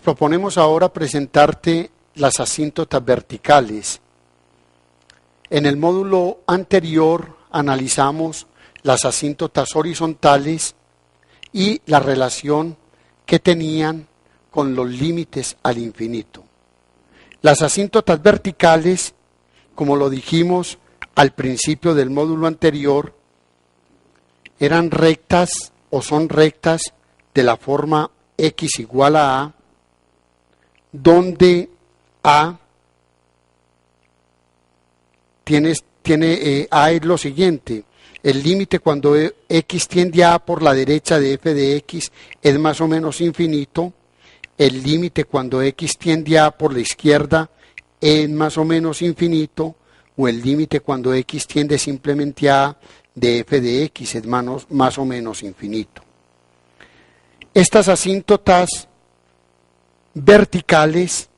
proponemos ahora presentarte las asíntotas verticales. En el módulo anterior analizamos las asíntotas horizontales y la relación que tenían con los límites al infinito. Las asíntotas verticales, como lo dijimos al principio del módulo anterior, eran rectas o son rectas de la forma x igual a a, donde a a es lo siguiente: el límite cuando x tiende a por la derecha de f de x es más o menos infinito, el límite cuando x tiende a por la izquierda es más o menos infinito, o el límite cuando x tiende simplemente a de f de x es más o menos infinito. Estas asíntotas verticales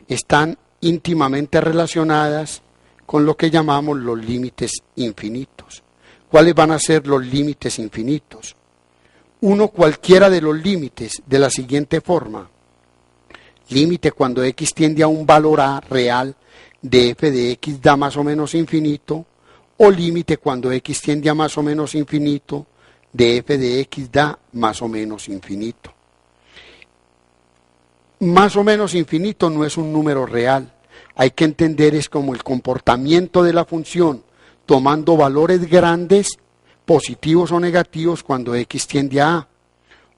están íntimamente relacionadas con lo que llamamos los límites infinitos. ¿Cuáles van a ser los límites infinitos? Uno, cualquiera de los límites, de la siguiente forma: límite cuando x tiende a un valor a real de f de x da más o menos infinito, o límite cuando x tiende a más o menos infinito de f de x da más o menos infinito. Más o menos infinito no es un número real. Hay que entender es como el comportamiento de la función tomando valores grandes, positivos o negativos cuando x tiende a a.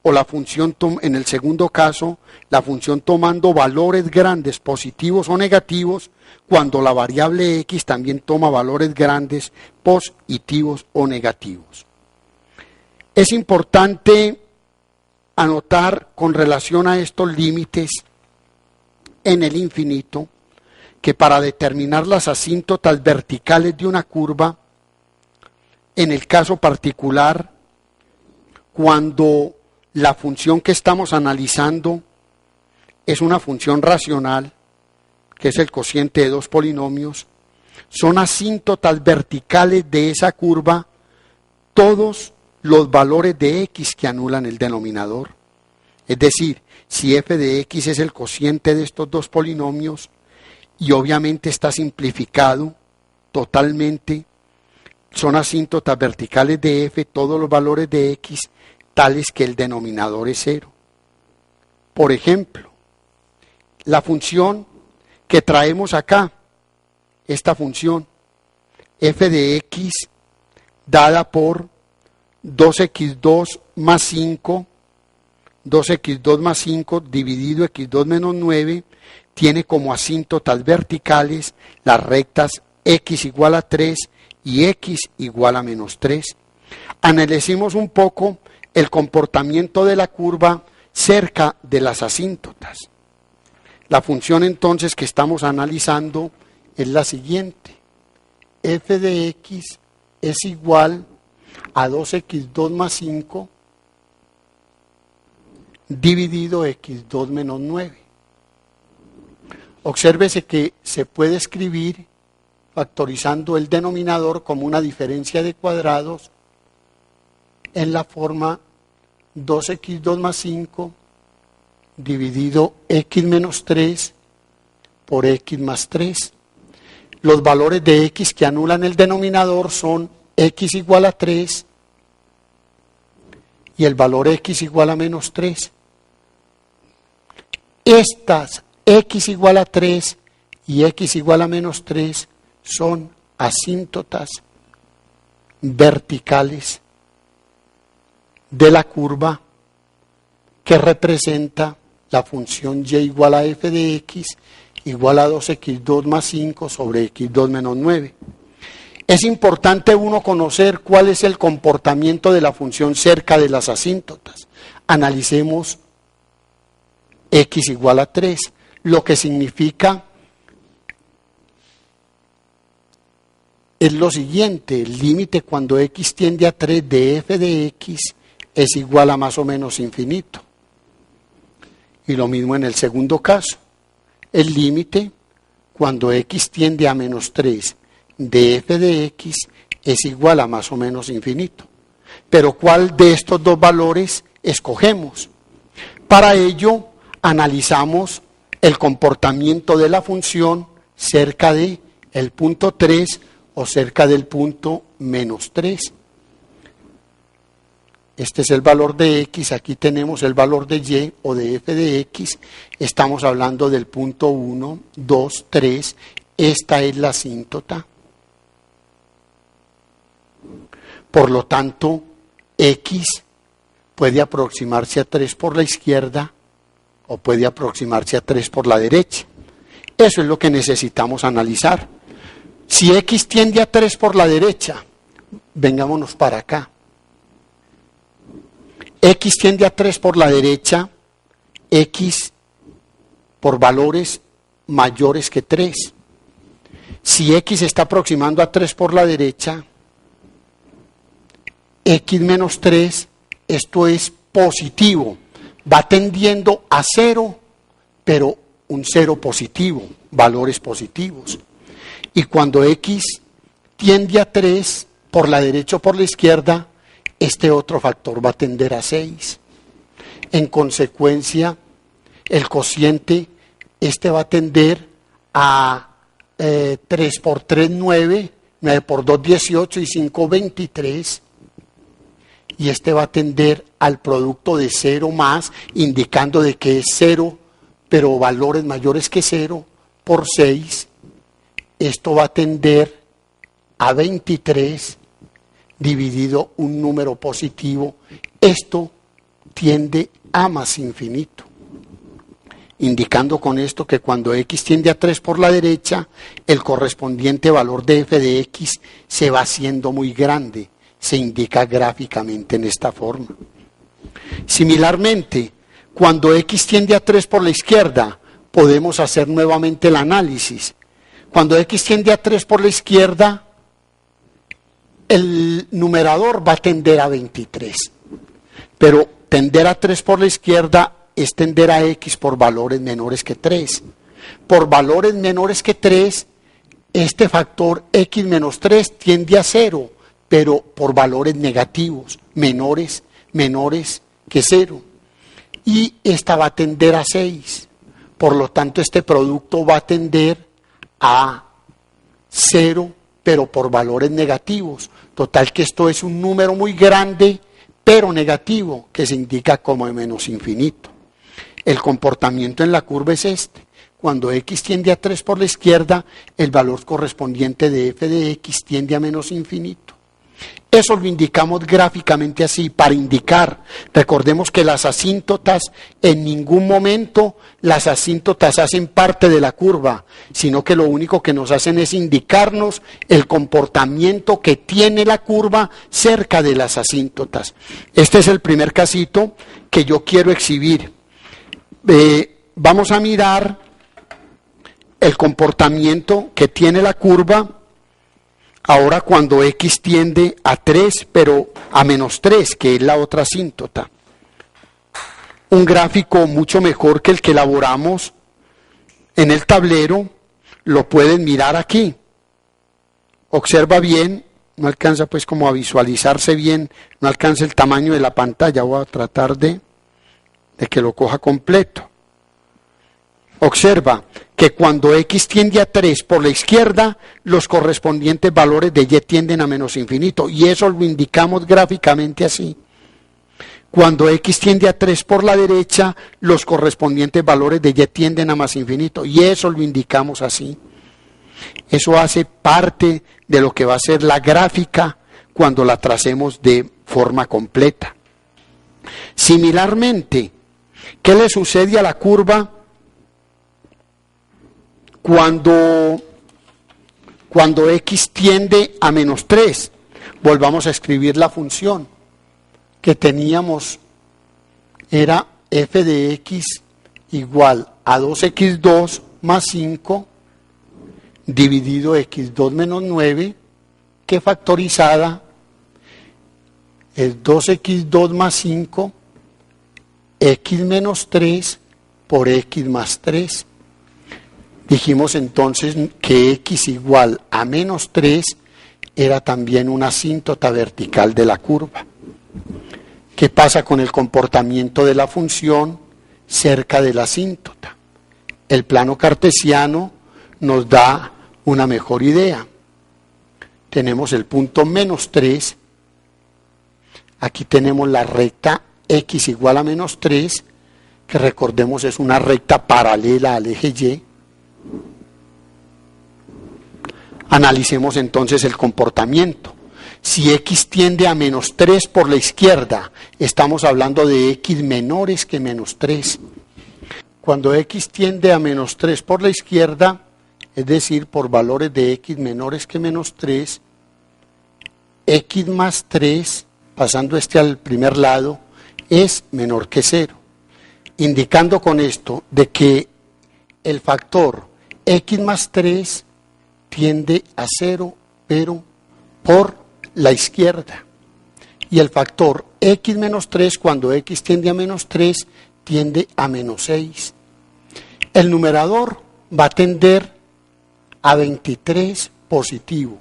O la función, en el segundo caso, la función tomando valores grandes, positivos o negativos, cuando la variable x también toma valores grandes, positivos o negativos. Es importante anotar con relación a estos límites en el infinito que para determinar las asíntotas verticales de una curva, en el caso particular, cuando la función que estamos analizando es una función racional, que es el cociente de dos polinomios, son asíntotas verticales de esa curva todos los valores de x que anulan el denominador. Es decir, si f de x es el cociente de estos dos polinomios, y obviamente está simplificado totalmente, son asíntotas verticales de f todos los valores de x tales que el denominador es 0. Por ejemplo, la función que traemos acá, esta función f de x dada por 2x2 más 5, 2x2 más 5 dividido x2 menos 9, tiene como asíntotas verticales las rectas x igual a 3 y x igual a menos 3. Analicemos un poco el comportamiento de la curva cerca de las asíntotas. La función entonces que estamos analizando es la siguiente: f de x es igual a 2x2 más 5 dividido x2 menos 9. Obsérvese que se puede escribir factorizando el denominador como una diferencia de cuadrados en la forma 2x2 más 5 dividido x menos 3 por x más 3. Los valores de x que anulan el denominador son x igual a 3 y el valor x igual a menos 3. Estas x igual a 3 y x igual a menos 3 son asíntotas verticales de la curva que representa la función y igual a f de x igual a 2x2 más 5 sobre x2 menos 9. Es importante uno conocer cuál es el comportamiento de la función cerca de las asíntotas. Analicemos x igual a 3, lo que significa es lo siguiente: el límite cuando x tiende a 3 de f de x es igual a más o menos infinito. Y lo mismo en el segundo caso: el límite cuando x tiende a menos 3 de f de x es igual a más o menos infinito. Pero ¿cuál de estos dos valores escogemos? Para ello analizamos el comportamiento de la función cerca de el punto 3 o cerca del punto menos 3. Este es el valor de x, aquí tenemos el valor de y o de f de x, estamos hablando del punto 1, 2, 3, esta es la asíntota. Por lo tanto, x puede aproximarse a 3 por la izquierda o puede aproximarse a 3 por la derecha. Eso es lo que necesitamos analizar. Si x tiende a 3 por la derecha, vengámonos para acá. X tiende a 3 por la derecha, x por valores mayores que 3. Si x está aproximando a 3 por la derecha, x menos 3, esto es positivo, va tendiendo a 0, pero un 0 positivo, valores positivos. Y cuando x tiende a 3 por la derecha o por la izquierda, este otro factor va a tender a 6. En consecuencia, el cociente, este va a tender a 3 por 3, 9, 9 por 2, 18 y 5, 23. Y este va a tender al producto de 0 más, indicando de que es 0, pero valores mayores que 0, por 6. Esto va a tender a 23 dividido un número positivo. Esto tiende a más infinito. Indicando con esto que cuando x tiende a 3 por la derecha, el correspondiente valor de f de x se va haciendo muy grande. Se indica gráficamente en esta forma. Similarmente, cuando x tiende a 3 por la izquierda, podemos hacer nuevamente el análisis. Cuando x tiende a 3 por la izquierda, el numerador va a tender a 23. Pero tender a 3 por la izquierda es tender a x por valores menores que 3. Por valores menores que 3, este factor x menos 3 tiende a 0, pero por valores negativos, menores que 0. Y esta va a tender a 6. Por lo tanto, este producto va a tender a 0, pero por valores negativos. Total que esto es un número muy grande, pero negativo, que se indica como de menos infinito. El comportamiento en la curva es este. Cuando x tiende a 3 por la izquierda, el valor correspondiente de f de x tiende a menos infinito. Eso lo indicamos gráficamente así, para indicar. Recordemos que las asíntotas, en ningún momento las asíntotas hacen parte de la curva, sino que lo único que nos hacen es indicarnos el comportamiento que tiene la curva cerca de las asíntotas. Este es el primer casito que yo quiero exhibir. Vamos a mirar el comportamiento que tiene la curva ahora cuando x tiende a 3, pero a menos 3, que es la otra asíntota. Un gráfico mucho mejor que el que elaboramos en el tablero, lo pueden mirar aquí. Observa bien, no alcanza pues como a visualizarse bien, no alcanza el tamaño de la pantalla, voy a tratar de que lo coja completo. Observa que cuando x tiende a 3 por la izquierda, los correspondientes valores de y tienden a menos infinito. Y eso lo indicamos gráficamente así. Cuando x tiende a 3 por la derecha, los correspondientes valores de y tienden a más infinito. Y eso lo indicamos así. Eso hace parte de lo que va a ser la gráfica cuando la tracemos de forma completa. Similarmente, ¿qué le sucede a la curva cuando x tiende a menos 3? Volvamos a escribir la función que teníamos, era f de x igual a 2x2 más 5 dividido x2 menos 9, que factorizada es 2x2 más 5, x menos 3 por x más 3. Dijimos entonces que x igual a menos 3 era también una asíntota vertical de la curva. ¿Qué pasa con el comportamiento de la función cerca de la asíntota. El plano cartesiano nos da una mejor idea. Tenemos el punto menos 3, aquí tenemos la recta x igual a menos 3, que recordemos es una recta paralela al eje Y. Analicemos entonces el comportamiento. Si x tiende a menos 3 por la izquierda, estamos hablando de x menores que menos 3. Cuando x tiende a menos 3 por la izquierda, es decir, por valores de x menores que menos 3, x más 3, pasando al primer lado, es menor que 0. Indicando con esto de que el factor x más 3 tiende a 0, pero por la izquierda. Y el factor x menos 3, cuando x tiende a menos 3, tiende a menos 6. El numerador va a tender a 23 positivo.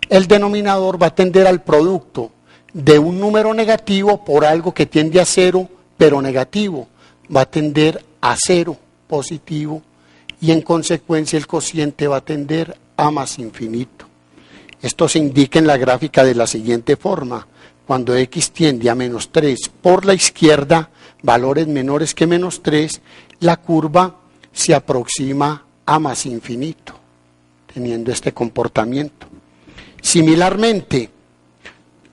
El denominador va a tender al producto de un número negativo por algo que tiende a 0, pero negativo. Va a tender a 0 positivo y en consecuencia el cociente va a tender a más infinito. Esto se indica en la gráfica de la siguiente forma. Cuando x tiende a menos 3 por la izquierda, valores menores que menos 3, la curva se aproxima a más infinito, teniendo este comportamiento. Similarmente,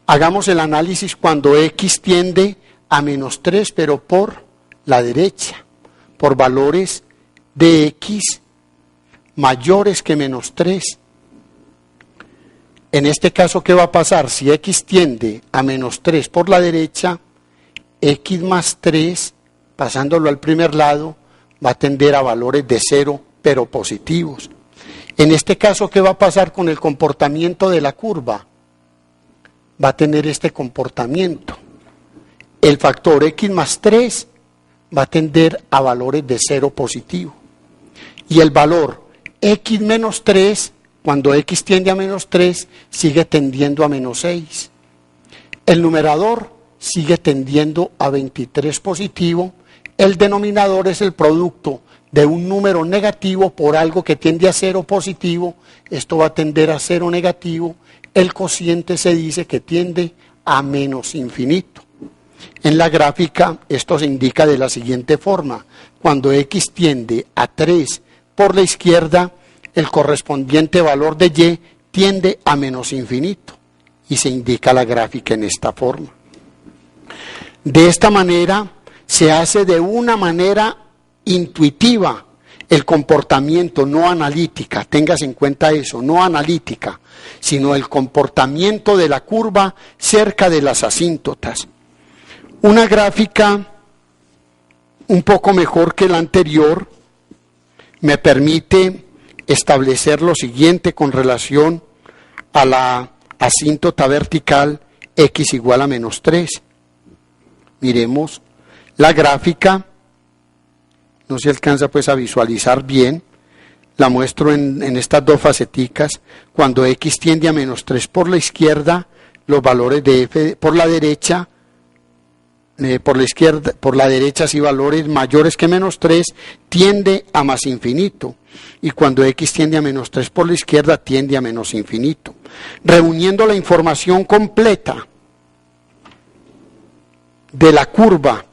hagamos el análisis cuando x tiende a menos 3, pero por la derecha, por valores de x mayores que menos 3. En este caso, ¿qué va a pasar? Si x tiende a menos 3 por la derecha, x más 3, pasándolo al primer lado, va a tender a valores de 0, pero positivos. En este caso, ¿qué va a pasar con el comportamiento de la curva? Va a tener este comportamiento. El factor x más 3 va a tender a valores de 0 positivo. Y el valor x menos 3, cuando x tiende a menos 3, sigue tendiendo a menos 6. El numerador sigue tendiendo a 23 positivo. El denominador es el producto de un número negativo por algo que tiende a 0 positivo. Esto va a tender a 0 negativo. El cociente se dice que tiende a menos infinito. En la gráfica esto se indica de la siguiente forma. Cuando x tiende a 3 por la izquierda, el correspondiente valor de y tiende a menos infinito. Y se indica la gráfica en esta forma. De esta manera se hace de una manera intuitiva el comportamiento, no analítica, tengas en cuenta eso, no analítica, sino el comportamiento de la curva cerca de las asíntotas. Una gráfica un poco mejor que la anterior me permite establecer lo siguiente con relación a la asíntota vertical x igual a menos 3. Miremos la gráfica, no se alcanza pues a visualizar bien, la muestro en estas dos faceticas. Cuando x tiende a menos 3 por la izquierda, los valores de f por la derecha, por la derecha si valores mayores que menos 3, tiende a más infinito. Y cuando x tiende a menos 3 por la izquierda, tiende a menos infinito. Reuniendo la información completa de la curva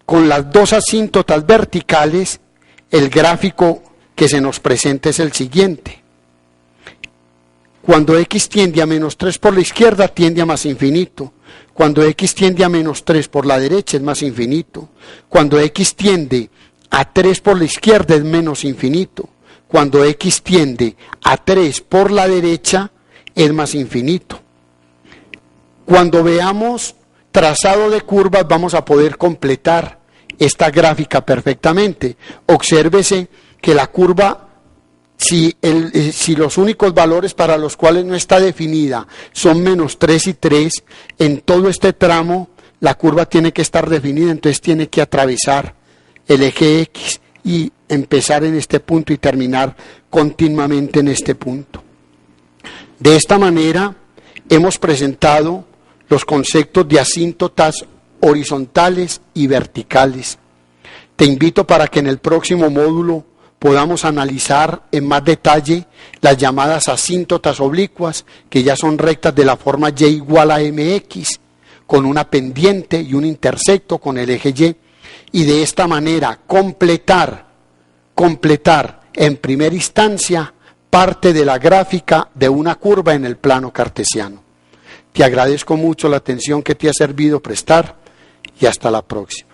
con las dos asíntotas verticales, el gráfico que se nos presenta es el siguiente. Cuando x tiende a menos 3 por la izquierda, tiende a más infinito. Cuando x tiende a menos 3 por la derecha, es más infinito. Cuando x tiende a 3 por la izquierda, es menos infinito. Cuando x tiende a 3 por la derecha, es más infinito. Cuando veamos trazado de curvas, vamos a poder completar esta gráfica perfectamente. Obsérvese que la curva, si los únicos valores para los cuales no está definida son menos 3 y 3, en todo este tramo la curva tiene que estar definida, entonces tiene que atravesar el eje X y empezar en este punto y terminar continuamente en este punto. De esta manera hemos presentado los conceptos de asíntotas horizontales y verticales. Te invito para que en el próximo módulo podamos analizar en más detalle las llamadas asíntotas oblicuas, que ya son rectas de la forma y igual a mx, con una pendiente y un intersecto con el eje y de esta manera completar en primera instancia parte de la gráfica de una curva en el plano cartesiano. Te agradezco mucho la atención que te ha servido prestar y hasta la próxima.